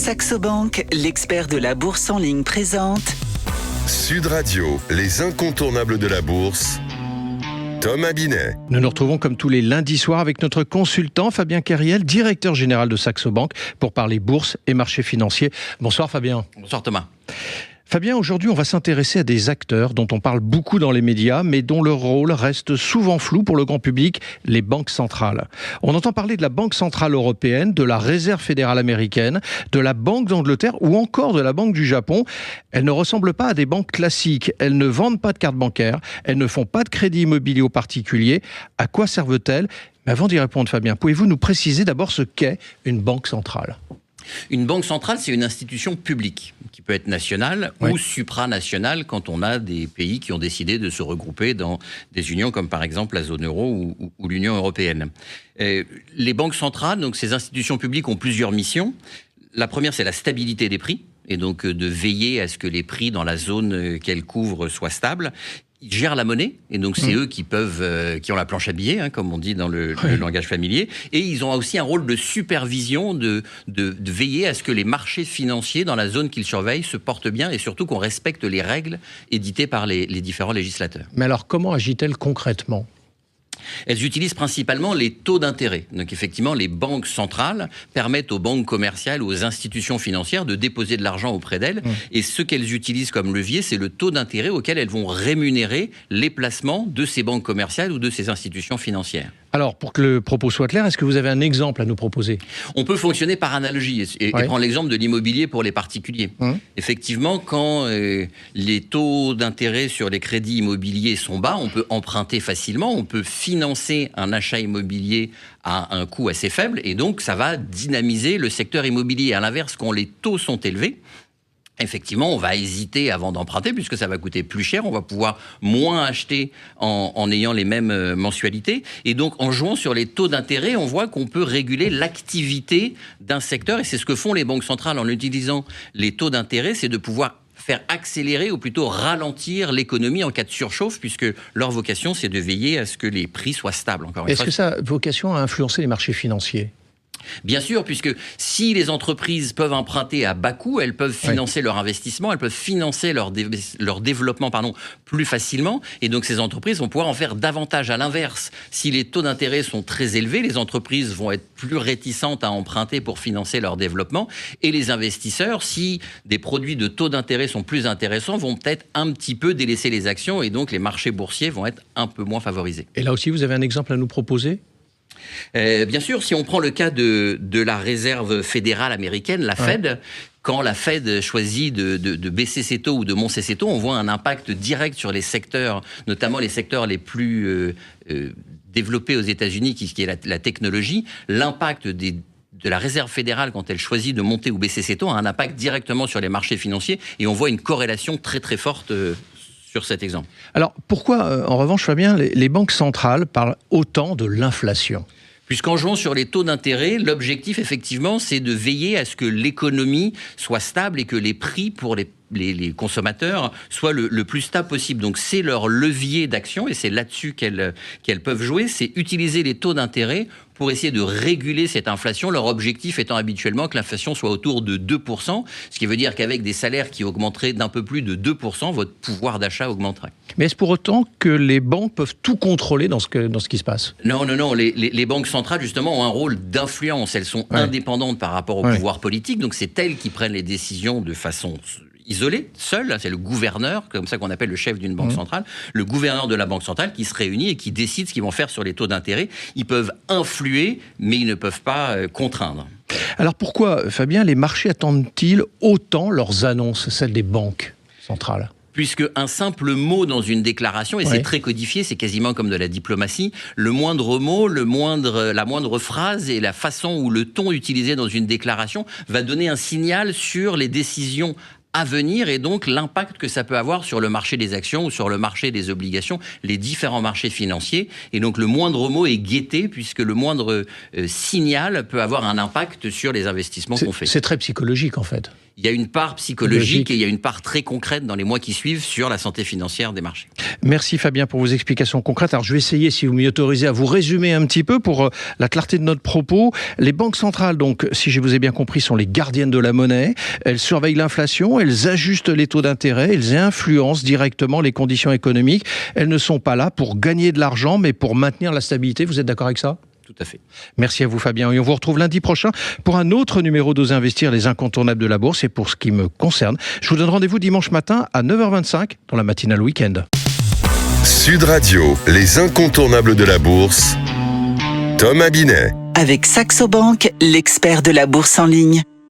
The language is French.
Saxo Bank, l'expert de la bourse en ligne présente Sud Radio, les incontournables de la bourse. Thomas Binet. Nous nous retrouvons comme tous les lundis soirs avec notre consultant Fabien Keriel, directeur général de Saxo Bank, pour parler bourse et marché financier. Bonsoir Fabien. Bonsoir Thomas. Fabien, aujourd'hui on va s'intéresser à des acteurs dont on parle beaucoup dans les médias, mais dont le rôle reste souvent flou pour le grand public, les banques centrales. On entend parler de la Banque centrale européenne, de la Réserve fédérale américaine, de la Banque d'Angleterre ou encore de la Banque du Japon. Elles ne ressemblent pas à des banques classiques, elles ne vendent pas de cartes bancaires, elles ne font pas de crédit immobilier aux particuliers. À quoi servent-elles ? Mais avant d'y répondre Fabien, pouvez-vous nous préciser d'abord ce qu'est une banque centrale ? Une banque centrale, c'est une institution publique qui peut être nationale ou supranationale quand on a des pays qui ont décidé de se regrouper dans des unions comme par exemple la zone euro ou l'Union européenne. Les banques centrales, donc ces institutions publiques, ont plusieurs missions. La première, c'est la stabilité des prix, et donc de veiller à ce que les prix dans la zone qu'elles couvrent soient stables. Ils gèrent la monnaie, et donc c'est eux qui qui ont la planche à billets, comme on dit dans le langage familier. Et ils ont aussi un rôle de supervision, de veiller à ce que les marchés financiers dans la zone qu'ils surveillent se portent bien, et surtout qu'on respecte les règles éditées par les différents législateurs. Mais alors, comment agit-elle concrètement ? Elles utilisent principalement les taux d'intérêt. Donc effectivement, les banques centrales permettent aux banques commerciales ou aux institutions financières de déposer de l'argent auprès d'elles. Et ce qu'elles utilisent comme levier, c'est le taux d'intérêt auquel elles vont rémunérer les placements de ces banques commerciales ou de ces institutions financières. Alors, pour que le propos soit clair, est-ce que vous avez un exemple à nous proposer ? On peut fonctionner par analogie et prendre l'exemple de l'immobilier pour les particuliers. Effectivement, quand les taux d'intérêt sur les crédits immobiliers sont bas, on peut emprunter facilement, on peut financer un achat immobilier à un coût assez faible, et donc ça va dynamiser le secteur immobilier. À l'inverse, quand les taux sont élevés, effectivement, on va hésiter avant d'emprunter puisque ça va coûter plus cher. On va pouvoir moins acheter en ayant les mêmes mensualités. Et donc, en jouant sur les taux d'intérêt, on voit qu'on peut réguler l'activité d'un secteur. Et c'est ce que font les banques centrales en utilisant les taux d'intérêt, c'est de pouvoir faire accélérer ou plutôt ralentir l'économie en cas de surchauffe, puisque leur vocation, c'est de veiller à ce que les prix soient stables. Est-ce que ça a vocation à influencer les marchés financiers ? Bien sûr, puisque si les entreprises peuvent emprunter à bas coût, elles peuvent financer leur investissement, elles peuvent financer leur développement plus facilement, et donc ces entreprises vont pouvoir en faire davantage. À l'inverse, si les taux d'intérêt sont très élevés, les entreprises vont être plus réticentes à emprunter pour financer leur développement, et les investisseurs, si des produits de taux d'intérêt sont plus intéressants, vont peut-être un petit peu délaisser les actions, et donc les marchés boursiers vont être un peu moins favorisés. Et là aussi, vous avez un exemple à nous proposer ? Bien sûr, si on prend le cas de la Réserve fédérale américaine, la Fed, quand la Fed choisit de baisser ses taux ou de monter ses taux, on voit un impact direct sur les secteurs, notamment les secteurs les plus développés aux États-Unis, qui est la technologie. L'impact de la Réserve fédérale, quand elle choisit de monter ou baisser ses taux, a un impact directement sur les marchés financiers, et on voit une corrélation très très forte sur cet exemple. Alors, pourquoi, en revanche, Fabien, les banques centrales parlent autant de l'inflation ? Puisqu'en jouant sur les taux d'intérêt, l'objectif, effectivement, c'est de veiller à ce que l'économie soit stable et que les prix pour les consommateurs soient le plus stable possible. Donc, c'est leur levier d'action, et c'est là-dessus qu'elles peuvent jouer, c'est utiliser les taux d'intérêt pour essayer de réguler cette inflation, leur objectif étant habituellement que l'inflation soit autour de 2%, ce qui veut dire qu'avec des salaires qui augmenteraient d'un peu plus de 2%, votre pouvoir d'achat augmenterait. Mais est-ce pour autant que les banques peuvent tout contrôler dans ce qui se passe ? Non. Les banques centrales, justement, ont un rôle d'influence. Elles sont indépendantes par rapport au pouvoir politique, donc c'est elles qui prennent les décisions de façon isolé, seul, c'est le gouverneur, comme ça qu'on appelle le chef d'une banque centrale, le gouverneur de la banque centrale qui se réunit et qui décide ce qu'ils vont faire sur les taux d'intérêt. Ils peuvent influer, mais ils ne peuvent pas contraindre. Alors pourquoi, Fabien, les marchés attendent-ils autant leurs annonces, celles des banques centrales ? Puisque un simple mot dans une déclaration, et c'est très codifié, c'est quasiment comme de la diplomatie, le moindre mot, la moindre phrase et la façon ou le ton utilisé dans une déclaration va donner un signal sur les décisions à venir et donc l'impact que ça peut avoir sur le marché des actions ou sur le marché des obligations, les différents marchés financiers. Et donc le moindre mot est guetté puisque le moindre signal peut avoir un impact sur les investissements qu'on fait. C'est très psychologique en fait. Il y a une part psychologique et il y a une part très concrète dans les mois qui suivent sur la santé financière des marchés. Merci Fabien pour vos explications concrètes. Alors je vais essayer, si vous m'y autorisez, à vous résumer un petit peu pour la clarté de notre propos. Les banques centrales, donc, si je vous ai bien compris, sont les gardiennes de la monnaie. Elles surveillent l'inflation, elles ajustent les taux d'intérêt, elles influencent directement les conditions économiques. Elles ne sont pas là pour gagner de l'argent, mais pour maintenir la stabilité. Vous êtes d'accord avec ça ? Tout à fait. Merci à vous Fabien et on vous retrouve lundi prochain pour un autre numéro d'Osez Investir, les incontournables de la bourse. Et pour ce qui me concerne, je vous donne rendez-vous dimanche matin à 9h25 dans la matinale week-end. Sud Radio, les incontournables de la bourse. Thomas Binet. Avec Saxo Bank, l'expert de la bourse en ligne.